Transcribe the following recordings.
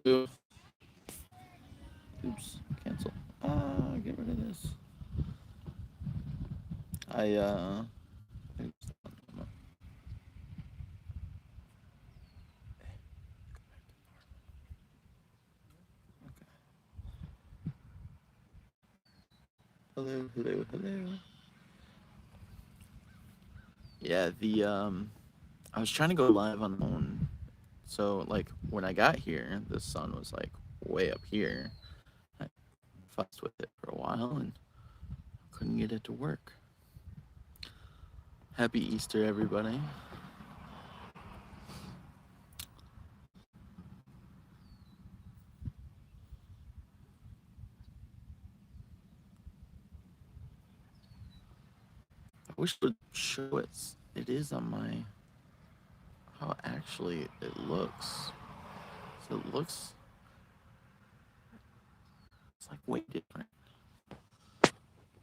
Oops, cancel. Get rid of this. I oops. Hello, hello, hello. Yeah, I was trying to go live on the phone. So like when I got here, the sun was like way up here. I fussed with it for a while and couldn't get it to work. Happy Easter, everybody. I wish it would show it is on my how actually it looks. So it looks it's like way different. I was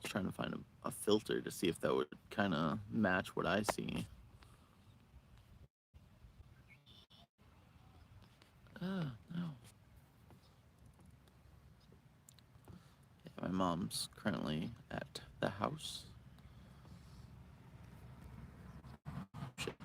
trying to find a filter to see if that would kind of match what I see. No. Yeah, my mom's currently at the house. Shit.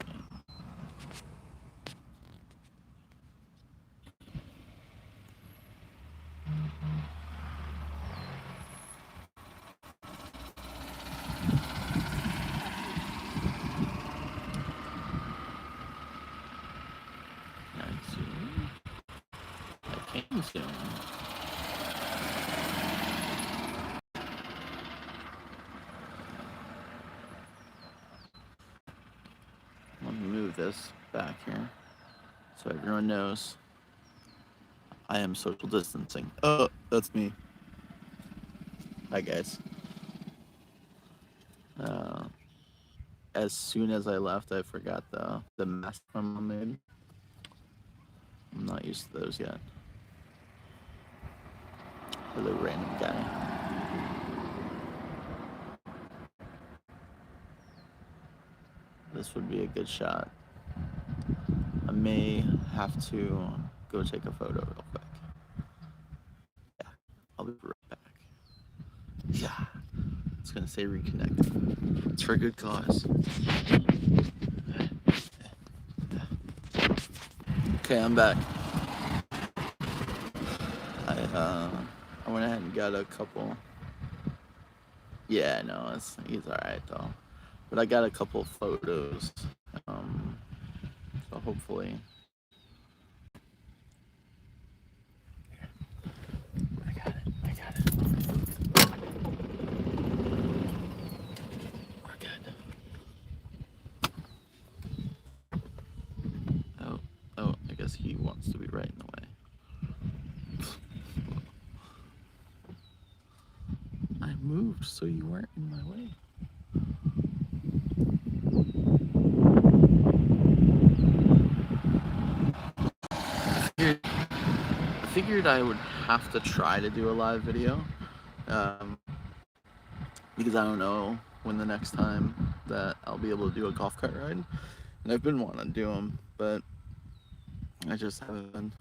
I came soon. Let me move this back here so everyone knows I am social distancing. Oh, that's me. Hi, guys. Uh, as soon as I left, I forgot the mask my mom made. I'm not used to those yet. Hello, random guy. This would be a good shot. I may have to go take a photo real quick. Yeah, I'll be right back. Yeah, it's gonna say reconnect. It's for a good cause. Okay, I'm back. I went ahead and got a couple. Yeah, no, he's all right though. But I got a couple photos. So hopefully. I got it. We're good. Oh, I guess he wants to be right in the way. I moved so you weren't in my way. I figured I would have to try to do a live video. Because I don't know when the next time that I'll be able to do a golf cart ride. And I've been wanting to do them, but I just haven't been.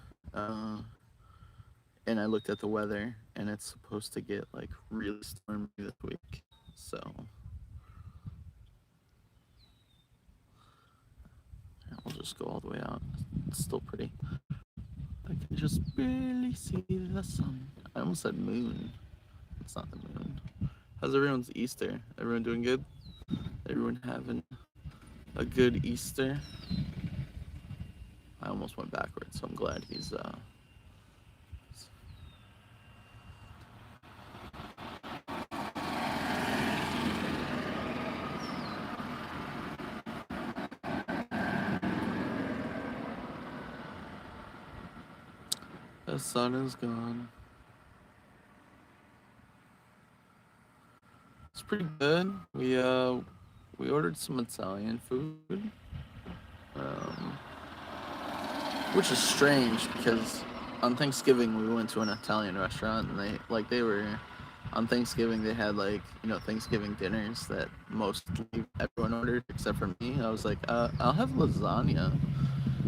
And I looked at the weather, and it's supposed to get like really stormy this week. So we'll just go all the way out. It's still pretty. I can just barely see the sun. I almost said moon. It's not the moon. How's everyone's Easter? Everyone doing good? Everyone having a good Easter? I almost went backwards, so I'm glad he's the sun is gone. It's pretty good. We ordered some Italian food, which is strange because on Thanksgiving we went to an Italian restaurant and they were on Thanksgiving they had Thanksgiving dinners that mostly everyone ordered except for me. I was like, I'll have lasagna,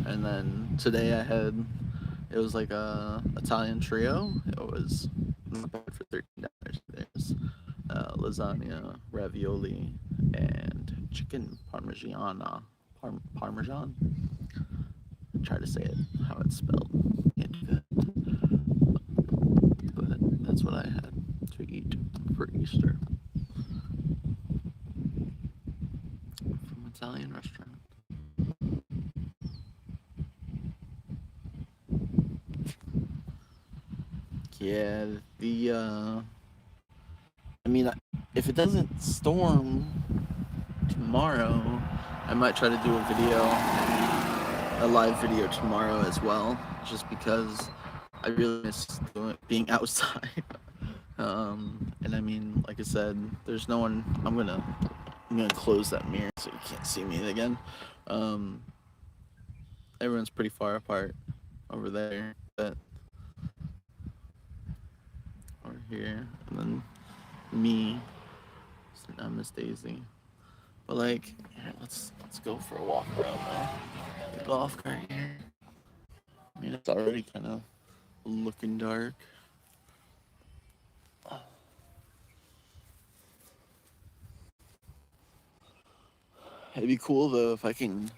and then today I had It was like a Italian trio. It was not bad for $13. There's lasagna, ravioli, and chicken parmigiana. Parmesan. Try to say it how it's spelled. Can't do that. But that's what I had to eat for Easter from an Italian restaurant. Yeah, I mean, if it doesn't storm tomorrow, I might try to do a live video tomorrow as well, just because I really miss being outside. And I mean, like I said, there's no one. I'm gonna close that mirror so you can't see me again. Um, Everyone's pretty far apart over there, but over here, and then me, and Miss Daisy. But like, here, let's go for a walk around the golf cart here. I mean, it's already kind of looking dark. It'd be cool though if I can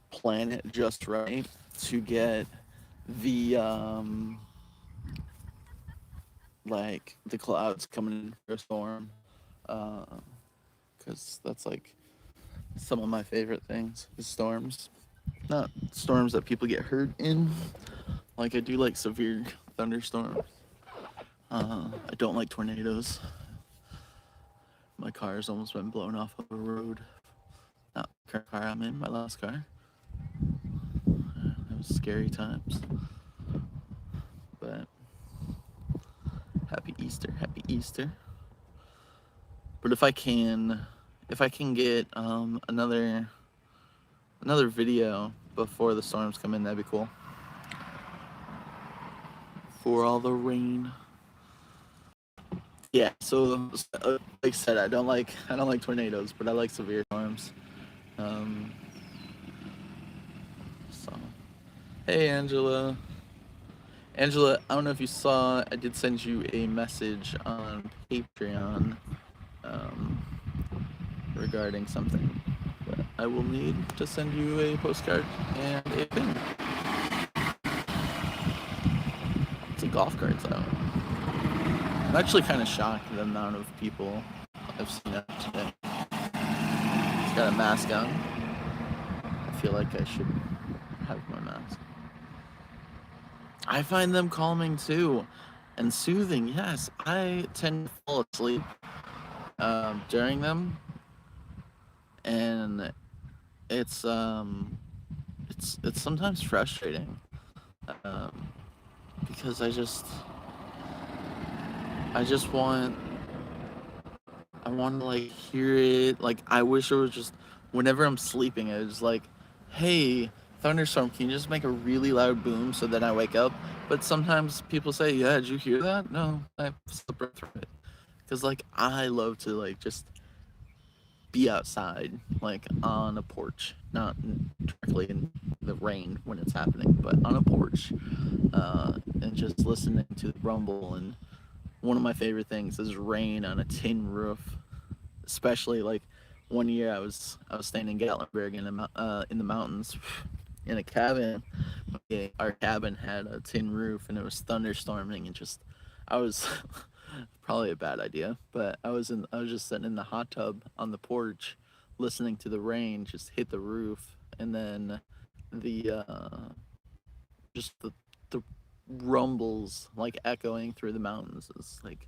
plan it just right to get the like the clouds coming in for a storm, because that's like some of my favorite things is storms. Not storms that people get hurt in. Like I do like severe thunderstorms. I don't like tornadoes. My car's almost been blown off of a road. Not the car I'm in, my last car. It was scary times. But happy Easter, happy Easter. But if I can get another video before the storms come in, that'd be cool. For all the rain. Yeah, so like I said, I don't like tornadoes, but I like severe storms. Um, so, hey Angela. Angela, I don't know if you saw, I did send you a message on Patreon regarding something. But I will need to send you a postcard and a pin. It's a golf cart though. I'm actually kind of shocked at the amount of people I've seen out today. It's got a mask on. I feel like I should have my mask. I find them calming too and soothing. Yes, I tend to fall asleep during them, and it's sometimes frustrating because I just want to like hear it. Like I wish it was just whenever I'm sleeping, I was like, hey, thunderstorm, can you just make a really loud boom so that I wake up? But sometimes people say, yeah, did you hear that? No, I slept right through it. Because like I love to like just be outside, like on a porch, not directly in the rain when it's happening, but on a porch, and just listening to the rumble. And one of my favorite things is rain on a tin roof, especially like one year I was staying in Gatlinburg in the mountains in a cabin. Our cabin had a tin roof and it was thunderstorming and just I was probably a bad idea, but I was just sitting in the hot tub on the porch listening to the rain just hit the roof, and then the just the rumbles like echoing through the mountains is like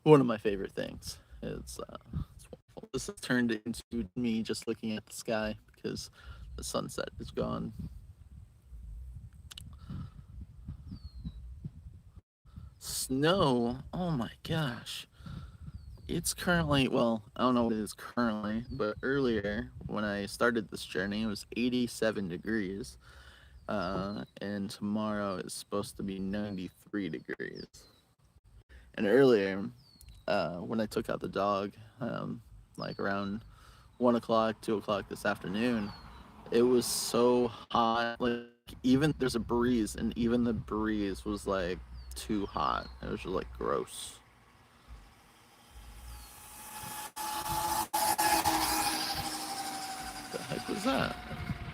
one of my favorite things. It's wonderful. This has turned into me just looking at the sky because the sunset is gone. Snow. Oh my gosh. It's currently, well, I don't know what it is currently, but earlier when I started this journey, it was 87 degrees. And tomorrow is supposed to be 93 degrees. And earlier, when I took out the dog, like around 1 o'clock, 2 o'clock this afternoon, It was so hot. Like even there's a breeze, and even the breeze was like too hot. It was just like gross. What the heck was that?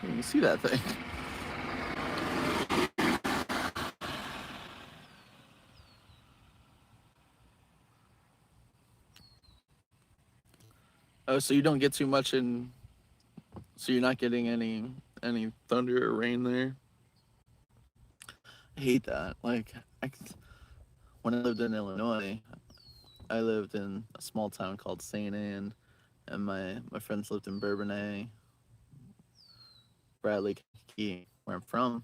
You can see that thing. Oh, so you don't get too much in. So you're not getting any thunder or rain there. I hate that. Like when I lived in Illinois, I lived in a small town called St. Anne, and my friends lived in Bourbonnais, Bradley, Kentucky, where I'm from,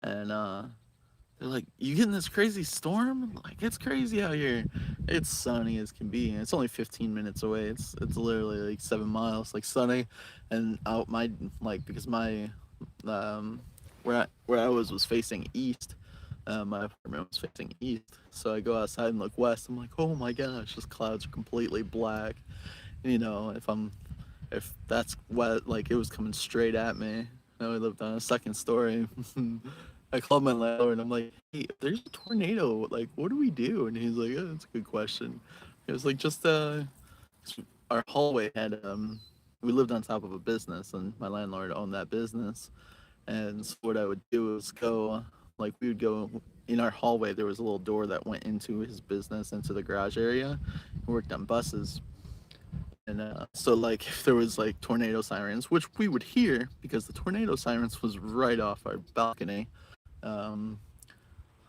and they're like, "You getting this crazy storm? Like it's crazy out here. It's sunny as can be. And it's only 15 minutes away. It's literally like 7 miles, like sunny, and out my like because my um where I was facing east. My apartment was facing east, so I go outside and look west. I'm like, oh my gosh, this clouds are completely black. You know, if that's what like it was coming straight at me. I lived on a second story. I called my landlord and I'm like, hey, if there's a tornado, like what do we do? And he's like, oh, that's a good question. It was like just our hallway had we lived on top of a business and my landlord owned that business. And so what I would do is go like we would go in our hallway. There was a little door that went into his business, into the garage area. He worked on buses. And so, like, if there was like tornado sirens, which we would hear because the tornado sirens was right off our balcony, um,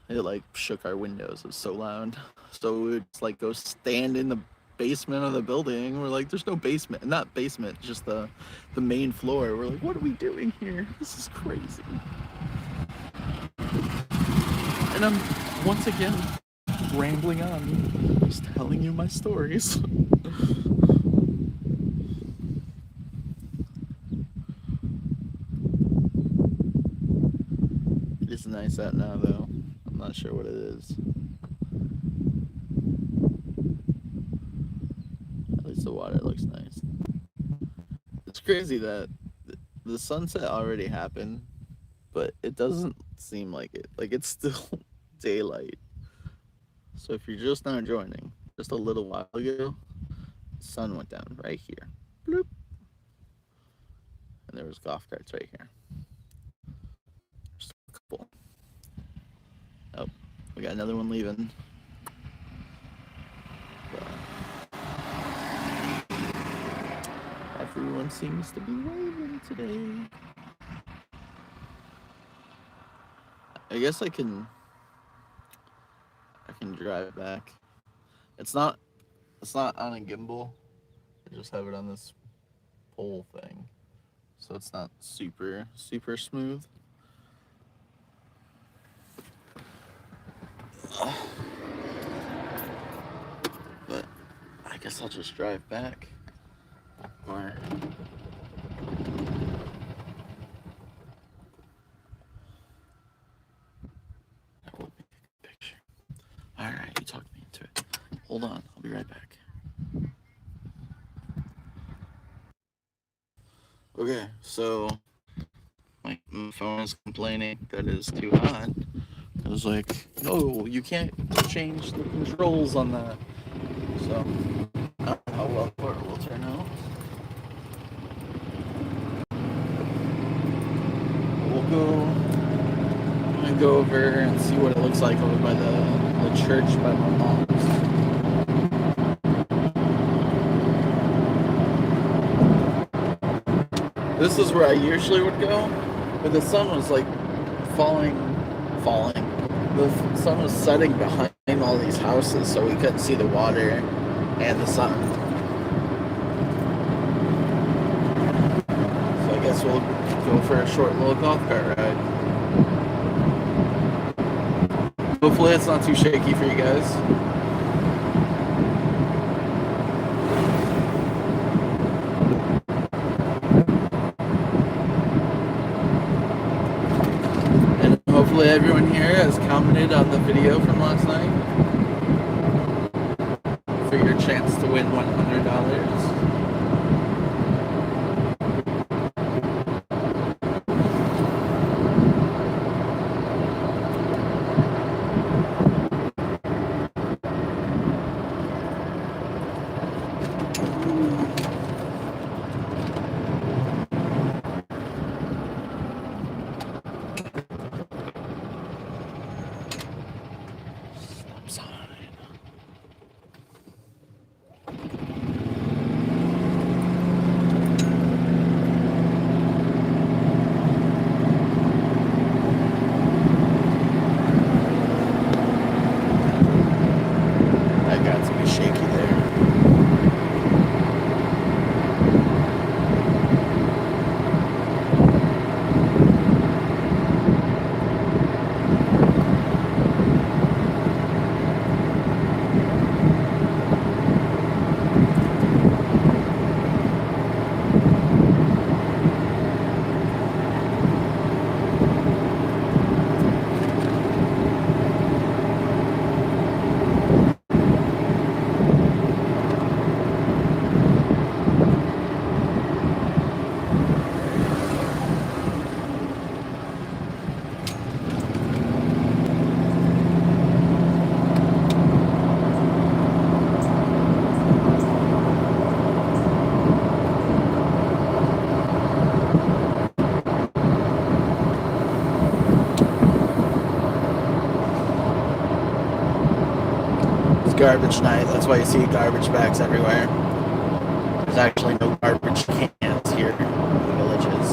it like shook our windows. It was so loud. So we would just, like go stand in the basement of the building. We're like, there's no basement, not basement, just the main floor. We're like, what are we doing here? This is crazy. And I'm once again rambling on, just telling you my stories. It is nice out now, though. I'm not sure what it is. At least the water looks nice. It's crazy that the sunset already happened, but it doesn't seem like it. Like it's still daylight. So if you're just now joining, just a little while ago, the sun went down right here. Bloop. And there was golf carts right here. Just a couple. Oh, we got another one leaving. Everyone seems to be waving today. I guess I can drive back. It's not on a gimbal. I just have it on this pole thing. So it's not super smooth. But I guess I'll just drive back. Or I will make a picture. Alright, you talked me into it. Hold on, I'll be right back. Okay, so my phone is complaining that it is too hot. I was like, no, you can't change the controls on that. So, I don't know how well it will turn out. I'm gonna go over and see what it looks like over by the church by my mom's. This is where I usually would go, but the sun was like falling. The sun was setting behind all these houses, so we couldn't see the water and the sun. So I guess we'll go for a short little golf cart ride. Hopefully it's not too shaky for you guys. And hopefully everyone here has commented on the video from last night for your chance to win $100. Yeah, it's gonna be shaky there. Garbage night. That's why you see garbage bags everywhere. There's actually no garbage cans here in the villages.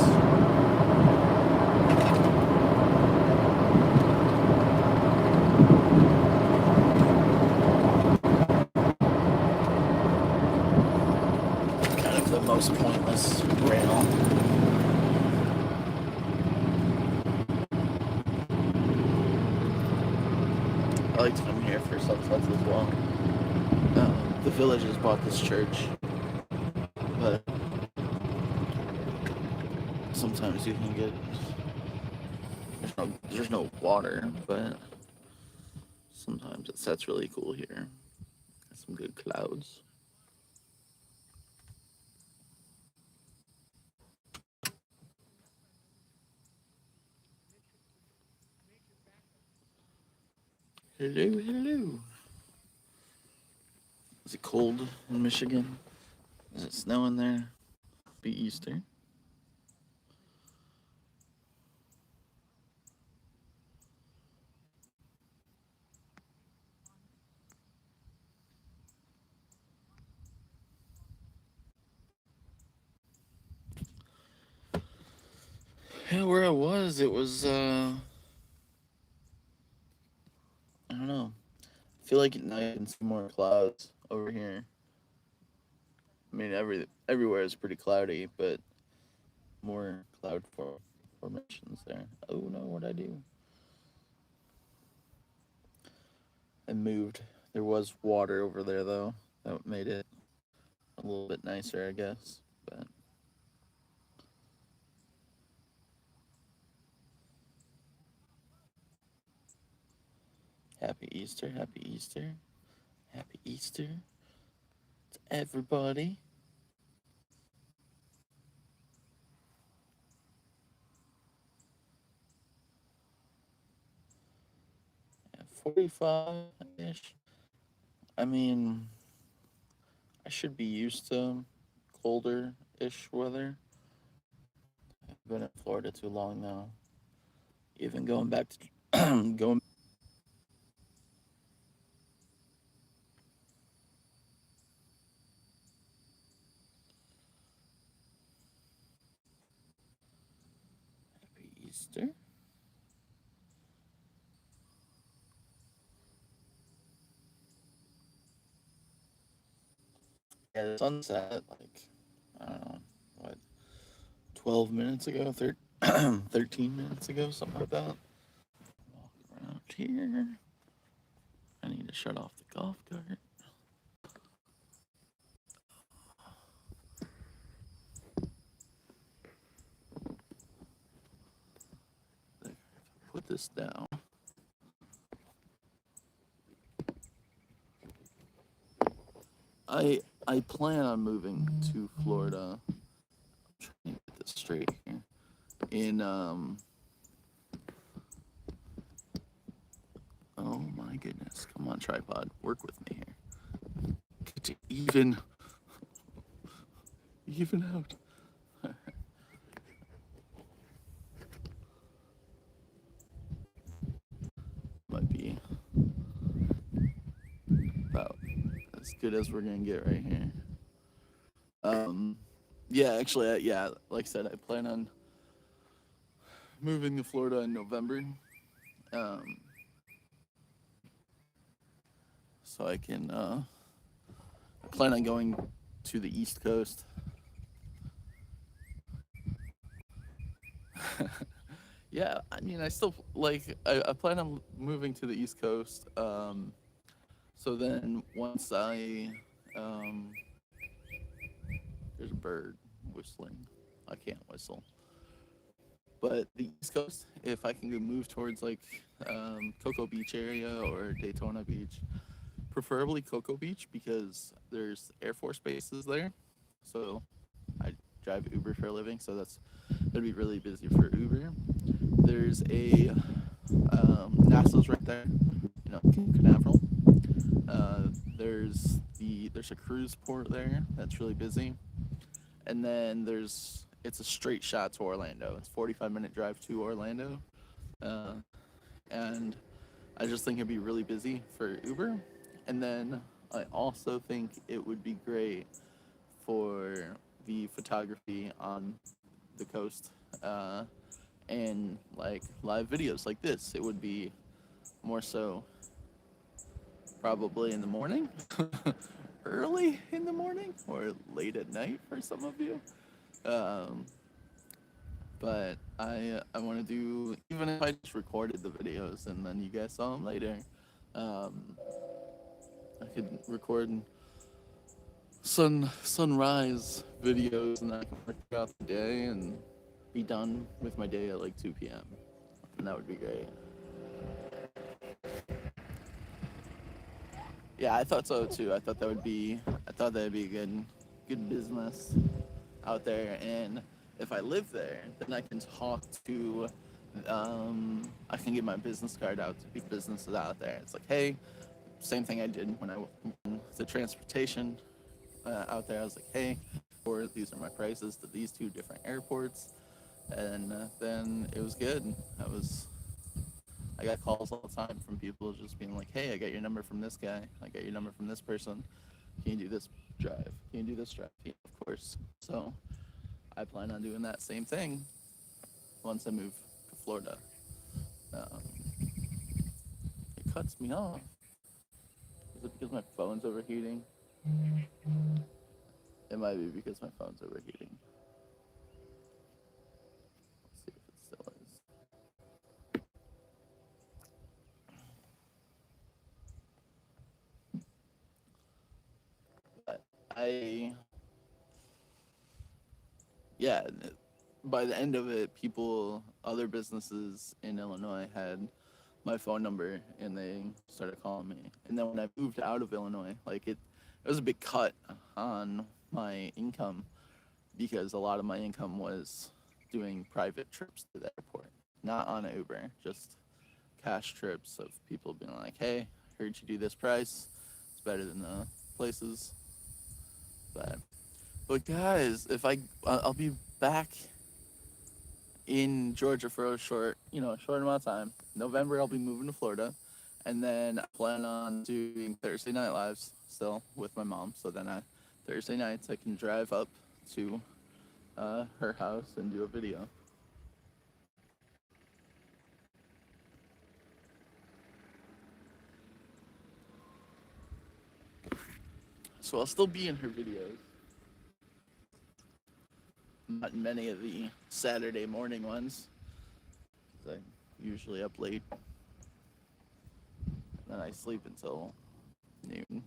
Kind of the most pointless rail. I like to come here for sunsets as well. The villagers bought this church, but sometimes you can get there's no water, but sometimes it sets really cool here. Got some good clouds. Hello, hello. Is it cold in Michigan? Is it snowing there? Be Easter. Yeah, where I was, it was I don't know. I feel like at night I can see more clouds over here. I mean, everywhere is pretty cloudy, but more formations there. Oh no, what'd I do? I moved. There was water over there though. That made it a little bit nicer, I guess. But happy Easter, happy Easter, happy Easter to everybody. Yeah, 45-ish. I mean, I should be used to colder-ish weather. I've been in Florida too long now. Even going back to going happy Easter. Yeah, the sunset like I don't know what 12 minutes ago, 13 minutes ago, something like that. Walk around here. I need to shut off the golf cart. Put this down. I plan on moving to Florida. I'm trying to get this straight here. In oh my goodness. Come on, tripod. Work with me here. Get to even out. Might be about as good as we're gonna get right here. Yeah, actually, yeah, like I said, I plan on moving to Florida in November. Um, so I can. I plan on going to the East Coast. Yeah, I mean, I still like. I plan on moving to the East Coast. So then once um, there's a bird whistling. I can't whistle. But the East Coast, if I can go move towards like Cocoa Beach area or Daytona Beach, preferably Cocoa Beach because there's Air Force bases there. So I drive Uber for a living, so that's gonna be really busy for Uber. There's a NASA's right there, Cape Canaveral. There's a cruise port there that's really busy, and then it's a straight shot to Orlando. It's 45-minute drive to Orlando, uh, and I just think it'd be really busy for Uber. And then I also think it would be great for the photography on the coast, and like live videos like this. It would be more so probably in the morning, early in the morning, or late at night for some of you. Um, but I want to do, even if I just recorded the videos and then you guys saw them later. Um, I could record sunrise videos and I can work throughout the day and be done with my day at like 2 p.m. And that would be great. Yeah, I thought so too. I thought that would be a good business out there. And if I live there, then I can talk to, I can get my business card out to big businesses out there. It's like, hey, same thing I did when I went the transportation out there. I was like, hey, or these are my prices to these two different airports, and then it was good. I got calls all the time from people just being like, hey, I got your number from this guy. I got your number from this person. Can you do this drive? Can you do this drive? Yeah, of course. So I plan on doing that same thing once I move to Florida. Um, it cuts me off. Is it because my phone's overheating? It might be because my phone's overheating. Let's see if it still is. But yeah, by the end of it, other businesses in Illinois had my phone number and they started calling me. And then when I moved out of Illinois, it was a big cut on my income because a lot of my income was doing private trips to the airport, not on Uber, just cash trips of people being like, "Hey, heard you do this price. It's better than the places." But guys, if I'll be back in Georgia for a short amount of time. November, I'll be moving to Florida, and then I plan on doing Thursday night lives still with my mom. So then Thursday nights, I can drive up to her house and do a video. So I'll still be in her videos, not in many of the Saturday morning ones, because I'm usually up late, and then I sleep until noon.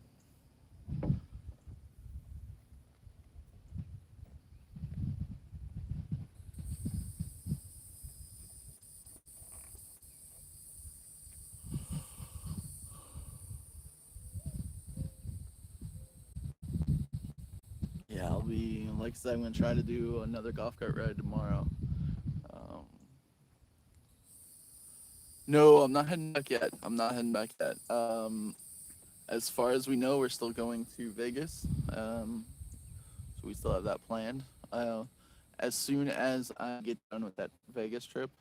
Yeah, I'll be, like I said, I'm going to try to do another golf cart ride tomorrow. Um, no, I'm not heading back yet. I'm not heading back yet. As far as we know, we're still going to Vegas. So we still have that planned. As soon as I get done with that Vegas trip.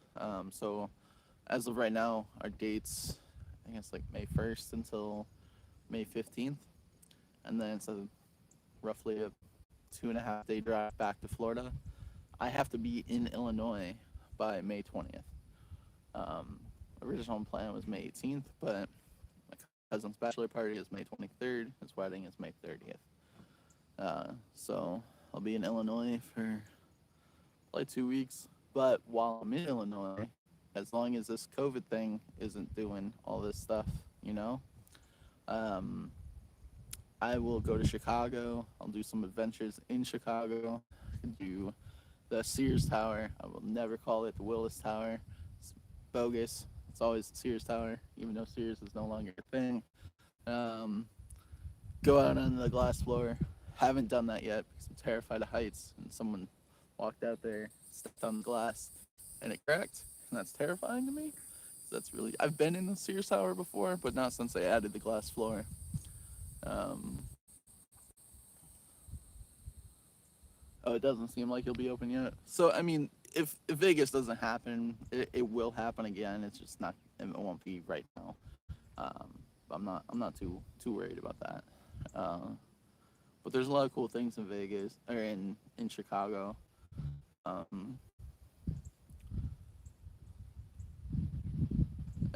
So as of right now, our dates, I think it's like May 1st until May 15th. And then it's roughly a 2.5 day drive back to Florida. I have to be in Illinois by May 20th. Um, Original plan was May 18th, but my cousin's bachelor party is May 23rd. His wedding is May 30th. So I'll be in Illinois for like 2 weeks. But while I'm in Illinois, as long as this COVID thing isn't doing all this stuff, you know, um, I will go to Chicago. I'll do some adventures in Chicago. Do the Sears Tower. I will never call it the Willis Tower. It's bogus. It's always the Sears Tower, even though Sears is no longer a thing. Um, Go out on the glass floor. Haven't done that yet because I'm terrified of heights. And someone walked out there, stepped on the glass, and it cracked. And that's terrifying to me. That's really. I've been in the Sears Tower before, but not since they added the glass floor. Um, oh, it doesn't seem like it'll be open yet. So I mean, if Vegas doesn't happen, it will happen again. It's just not. It won't be right now. I'm not too worried about that. Uh, but there's a lot of cool things in Vegas or in Chicago. Um,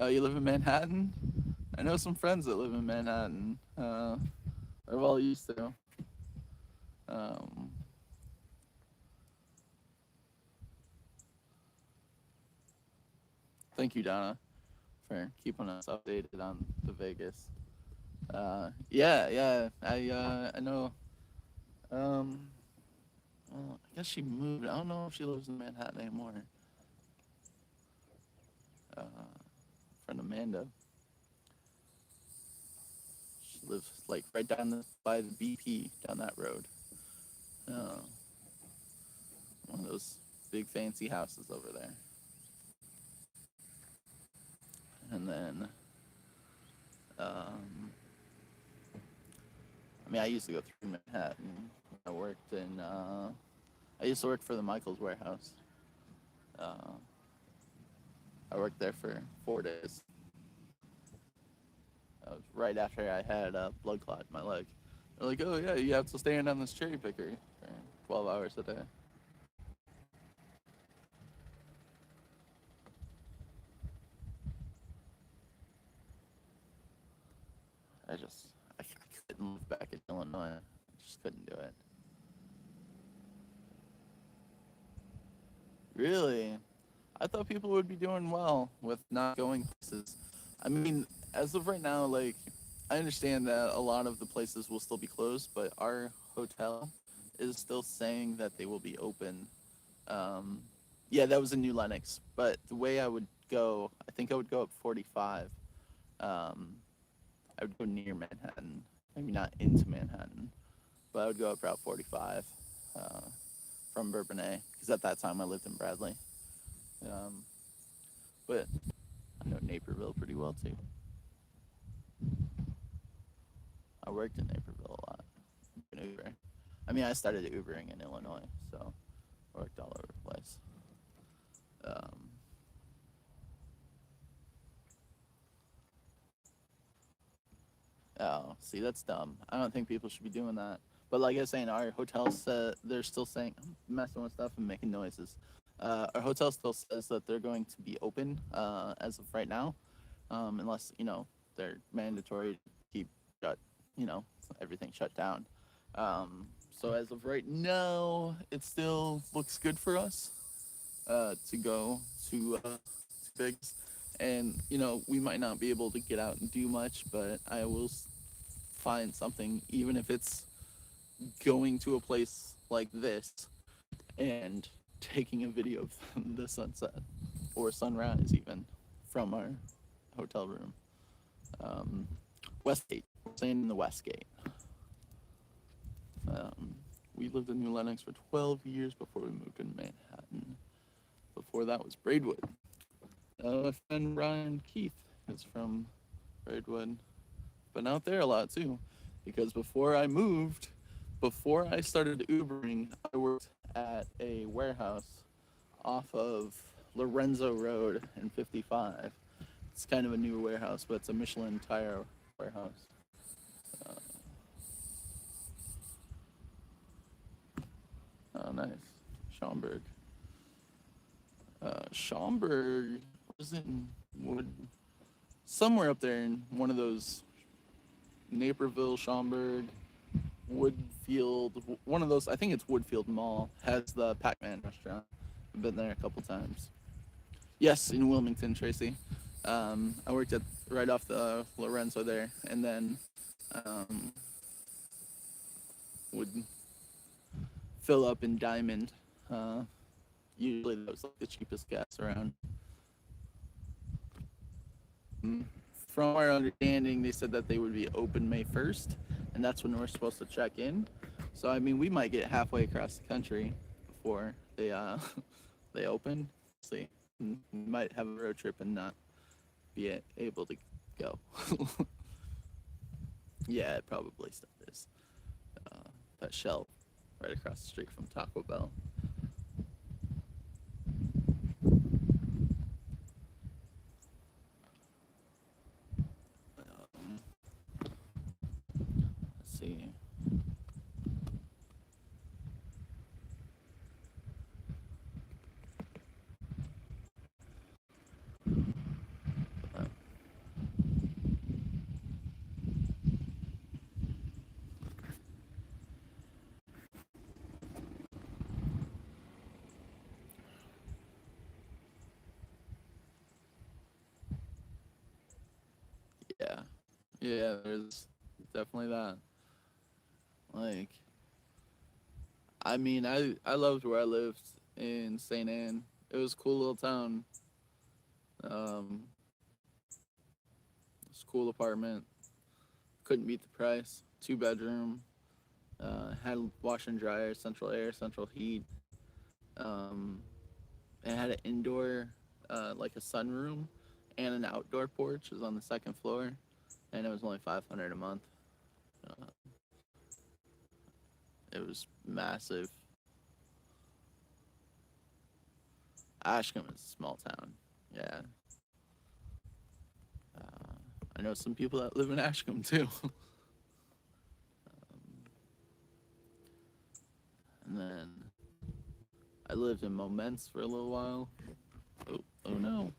oh, you live in Manhattan? I know some friends that live in Manhattan. Or well, used to. Um, Thank you, Donna, for keeping us updated on the Vegas. Yeah, I know. Um, well, I guess she moved. I don't know if she lives in Manhattan anymore. Uh, Friend Amanda. She lives like right down by the BP down that road. Uh, One of those big fancy houses over there. And then, um, I mean, I used to go through Manhattan. I worked in. I used to work for the Michaels warehouse. Uh, I worked there for 4 days. That was right after I had a blood clot in my leg. They're like, "Oh yeah, you have to stand on this cherry picker for 12 hours a day." I couldn't live back in Illinois. I just couldn't do it. Really? I thought people would be doing well with not going places. I mean, as of right now, like, I understand that a lot of the places will still be closed, but our hotel is still saying that they will be open. Um, yeah, that was in New Lenox, but the way I would go, I think I would go up 45. Um, I would go near Manhattan, maybe not into Manhattan, but I would go up Route 45 uh, from Bourbonnais, because at that time I lived in Bradley. Um, but I know Naperville pretty well too. I worked in Naperville a lot. In Uber. I mean, I started Ubering in Illinois, so I worked all over the place. Um, oh, see, that's dumb. I don't think people should be doing that. But like I was saying, our hotel they're still saying I'm messing with stuff and making noises. Our hotel still says that they're going to be open as of right now, unless they're mandatory to keep shut, you know, everything shut down. So as of right now, it still looks good for us to go to Vegas, and we might not be able to get out and do much, but I will find something, even if it's going to a place like this and taking a video of the sunset or sunrise, even from our hotel room. Um, Westgate. We're staying in the Westgate. Um, we lived in New Lenox for 12 years before we moved to Manhattan. Before that was Braidwood. My friend Ryan Keith is from Braidwood. Been out there a lot too, because before I started Ubering, I worked at a warehouse off of Lorenzo Road in 55. It's kind of a new warehouse, but it's a Michelin tire warehouse. Uh, oh, nice. Schaumburg. Schaumburg was in Wood, somewhere up there in one of those Naperville, Schaumburg, Woodfield, one of those. I think it's Woodfield Mall has the Pac-Man restaurant. I've been there a couple times. Yes, in Wilmington, Tracy. I worked at right off the Lorenzo there, and then um, would fill up in Diamond. Uh, Usually that was like the cheapest gas around. From our understanding, they said that they would be open May 1st, and that's when we're supposed to check in. So I mean, we might get halfway across the country before they they open. See, we might have a road trip and not be able to go. Yeah, it probably still is. That shell right across the street from Taco Bell. Um, let's see. Uh, yeah, yeah. There's definitely that. Like, I mean, I loved where I lived in St. Anne. It was a cool little town. Um, it's a cool apartment. Couldn't beat the price. 2 bedroom. Had washer and dryer, central air, central heat. Um, it had an indoor, like a sunroom, and an outdoor porch. It was on the second floor, and it was only 500 a month. Uh, it was massive. Ashcombe is a small town. Yeah. Uh, I know some people that live in Ashcombe too. And then I lived in Moments for a little while. Oh no.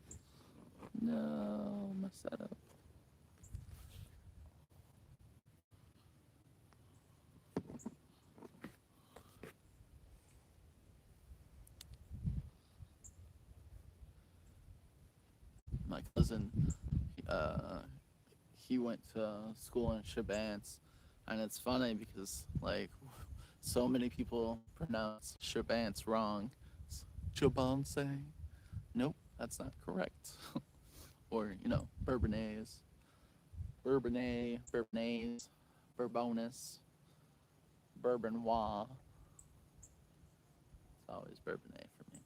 No, my setup. My cousin, uh, he went to school in Shabance, and it's funny because like so many people pronounce Shabance wrong. It's Shabance. Nope, that's not correct. Or Bourbonnais, Bourbonnais, Bourbonnais, Bourbonus, Bourbonnois. It's always Bourbonnais for me.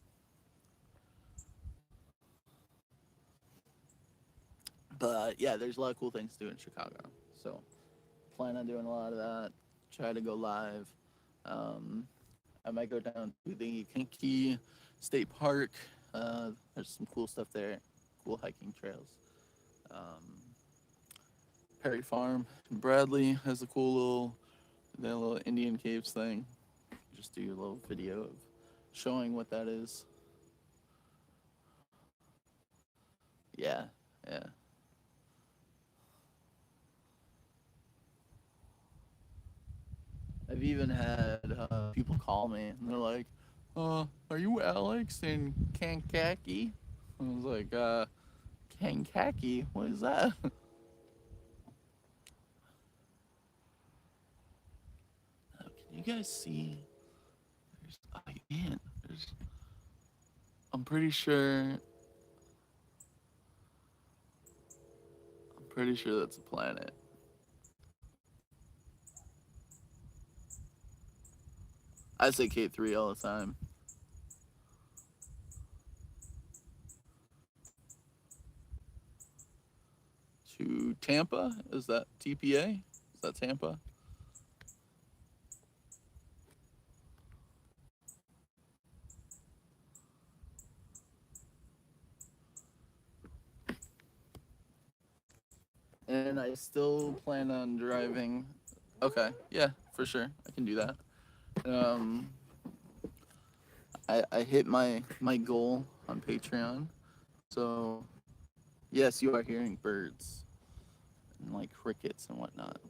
But yeah, there's a lot of cool things to do in Chicago. So plan on doing a lot of that. Try to go live. Um, I might go down to the Kankakee State Park. There's some cool stuff there, cool hiking trails. Um, Perry Farm in Bradley has a cool little Indian caves thing. Just do a little video of showing what that is. Yeah, yeah. I've even had people call me and they're like, are you Alex in Kankakee? I was like, Kankakee? What is that? Can you guys see? You can't. I'm pretty sure. I'm pretty sure that's a planet. I say K3 all the time. To Tampa? Is that TPA? Is that Tampa? And I still plan on driving. Okay, yeah, for sure. I can do that. Um, I hit my goal on Patreon. So, yes, you are hearing birds and like crickets and whatnot.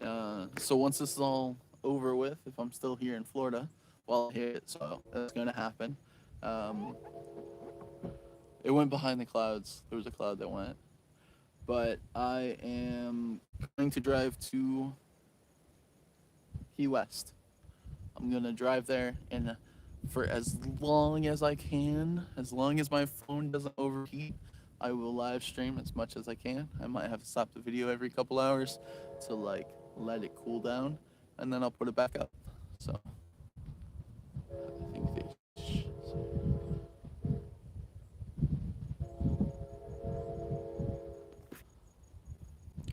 So once this is all over with, if I'm still here in Florida, while I hit it, so that's going to happen. Um, it went behind the clouds. There was a cloud that went, but I am going to drive to Key West. I'm gonna drive there, and for as long as I can, as long as my phone doesn't overheat, I will live stream as much as I can. I might have to stop the video every couple hours to like let it cool down, and then I'll put it back up. So I think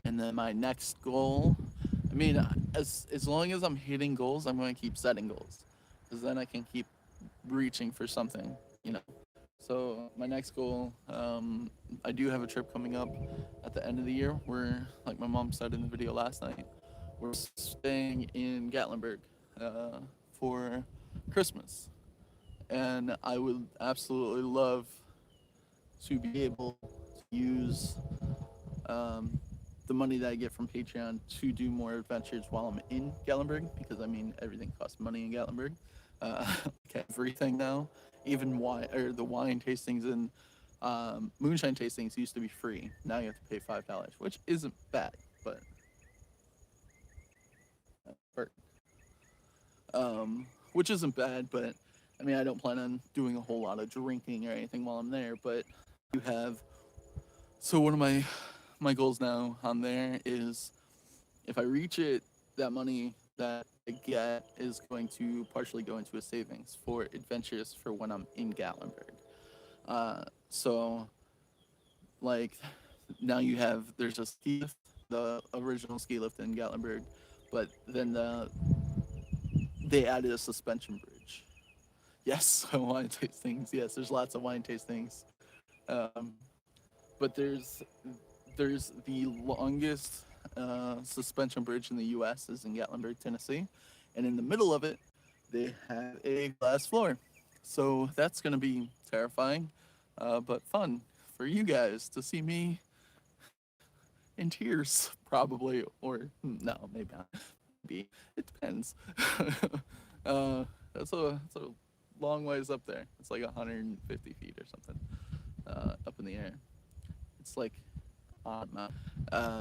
and then my next goal, I mean, as long as I'm hitting goals, I'm going to keep setting goals, because then I can keep reaching for something, you know. So my next goal, I do have a trip coming up at the end of the year. We're, like my mom said in the video last night, we're staying in Gatlinburg uh, for Christmas, and I would absolutely love to be able to use um, the money that I get from Patreon to do more adventures while I'm in Gatlinburg, because I mean everything costs money in Gatlinburg. Everything now, even wine or the wine tastings and moonshine tastings used to be free. Now you have to pay $5, which isn't bad, but which isn't bad. But I mean, I don't plan on doing a whole lot of drinking or anything while I'm there. But you have so one of my goals now on there is if I reach it, that money that I get is going to partially go into a savings for adventures for when I'm in Gatlinburg. So like now you have there's a ski lift, the original ski lift in Gatlinburg, but then they added a suspension bridge. Yes, wine tastings. Yes, there's lots of wine tastings. Um, but there's the longest suspension bridge in the U.S. is in Gatlinburg, Tennessee, and in the middle of it, they have a glass floor. So that's gonna be terrifying, but fun for you guys to see me in tears, probably, or no, maybe not. Maybe it depends. uh, that's a long ways up there. It's like 150 feet or something up in the air. It's like odd amount.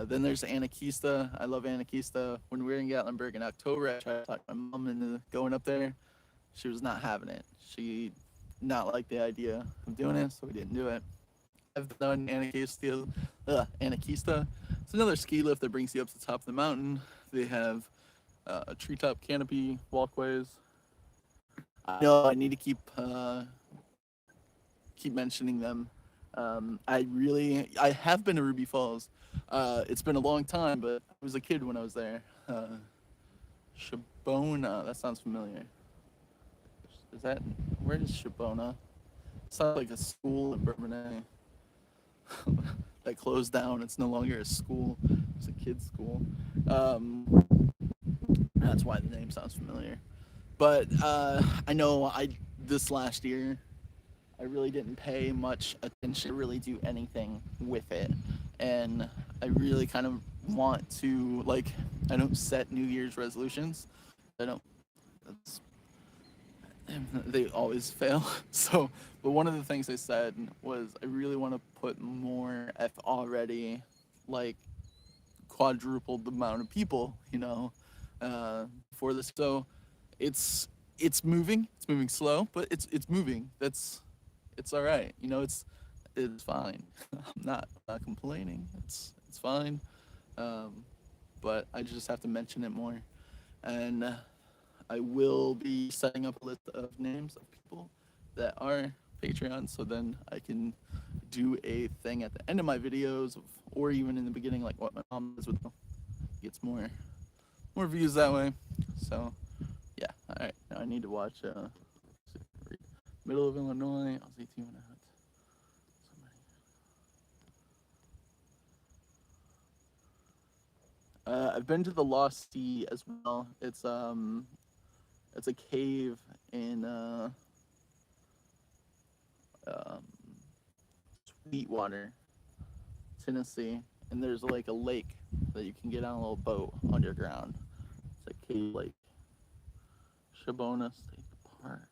Then there's Anakista. I love Anakista. When we were in Gatlinburg in October, I tried to talk my mom into going up there. She was not having it. She not like the idea of doing it, so we didn't do it. I've done Anakista. It's another ski lift that brings you up to the top of the mountain. They have a treetop canopy walkways. I know I need to keep mentioning them. I have been to Ruby Falls. It's been a long time, but I was a kid when I was there. Shabona, that sounds familiar. Is that where is Shabona? It sounds like a school in Bourbonnais that closed down. It's no longer a school. It's a kids' school. That's why the name sounds familiar. But I know this last year I really didn't pay much attention to really do anything with it. And I really kind of want to, like, I don't set New Year's resolutions. I don't, that's, they always fail. So, but one of the things I said was I really want to put more I've already, like, quadrupled the amount of people, for this. So it's, it's moving slow, but it's moving. It's all right. It's fine. I'm not complaining. It's fine. Um, but I just have to mention it more, and I will be setting up a list of names of people that are Patreon, so then I can do a thing at the end of my videos, or even in the beginning, like what my mom does with gets more views that way. So yeah, all right. Now I need to watch. Middle of Illinois. I was 18 when I had I've been to the Lost Sea as well. It's a cave in um, Sweetwater, Tennessee, and there's like a lake that you can get on a little boat underground. It's like Cave Lake, Shabona State Park.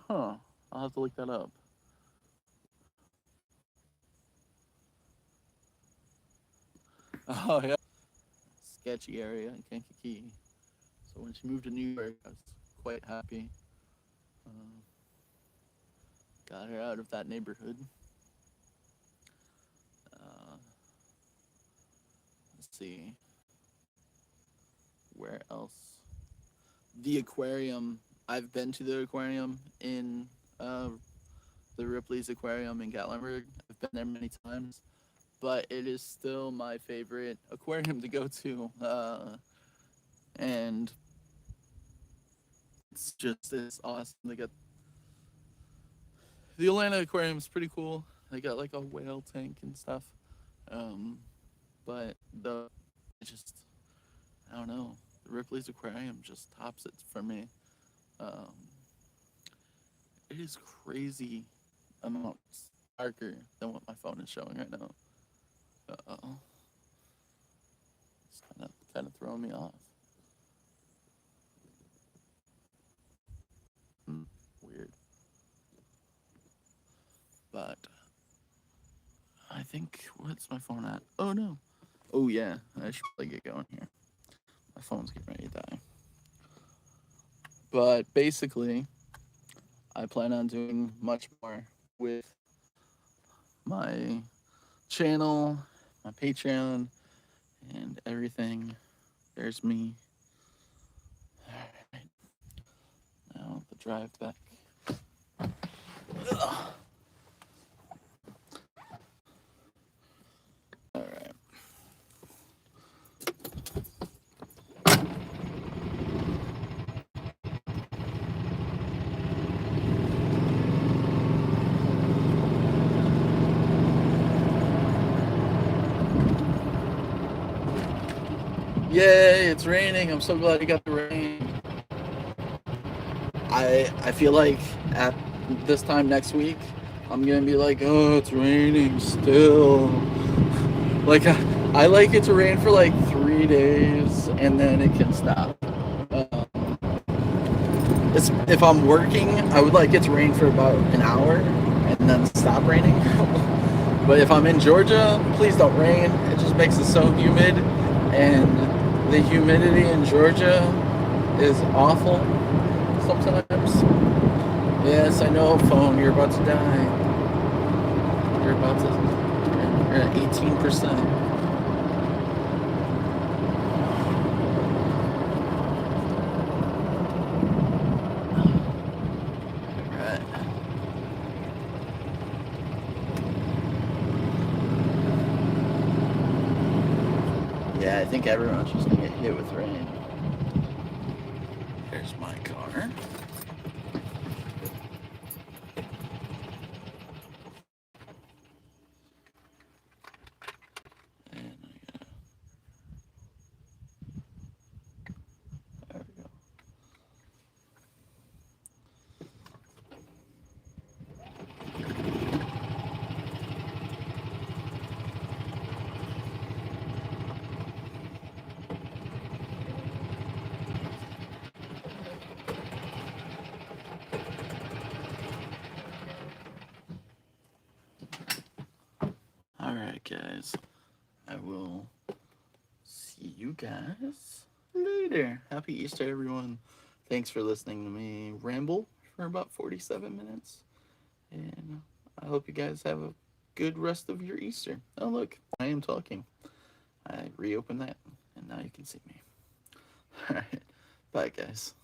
Huh? I'll have to look that up. Oh yeah, sketchy area in Kankakee. So when she moved to New York, I was quite happy. Uh, got her out of that neighborhood. Uh, let's see where else. The aquarium. I've been to the aquarium in the Ripley's Aquarium in Gatlinburg. I've been there many times, but it is still my favorite aquarium to go to. And it's awesome. They got the Atlanta Aquarium is pretty cool. They got like a whale tank and stuff. Um, but the it just I don't know. The Ripley's Aquarium just tops it for me. Um, it is crazy amounts darker than what my phone is showing right now. Oh, it's kind of throwing me off. Weird, but I think what's my phone at? Oh no. Oh yeah, I should probably get going here. My phone's getting ready to die. But basically, I plan on doing much more with my channel, my Patreon, and everything. There's me. Alright, now the drive back. Ugh. Alright. Yay, it's raining. I'm so glad you got the rain. I feel like at this time next week, I'm gonna be like, oh, it's raining still. Like I like it to rain for like 3 days and then it can stop. If I'm working, I would like it to rain for about an hour and then stop raining. But if I'm in Georgia, please don't rain. It just makes it so humid, and the humidity in Georgia is awful sometimes. Yes, I know, phone. You're about to die. You're about to. You're at 18%. Yeah, I think everyone's just gonna get hit with rain. There's my car. And there we go. Alright, guys. I will see you guys later. Happy Easter, everyone. Thanks for listening to me ramble for about 47 minutes. And I hope you guys have a good rest of your Easter. Oh, look, I am talking. I reopened that, and now you can see me. Alright, bye, guys.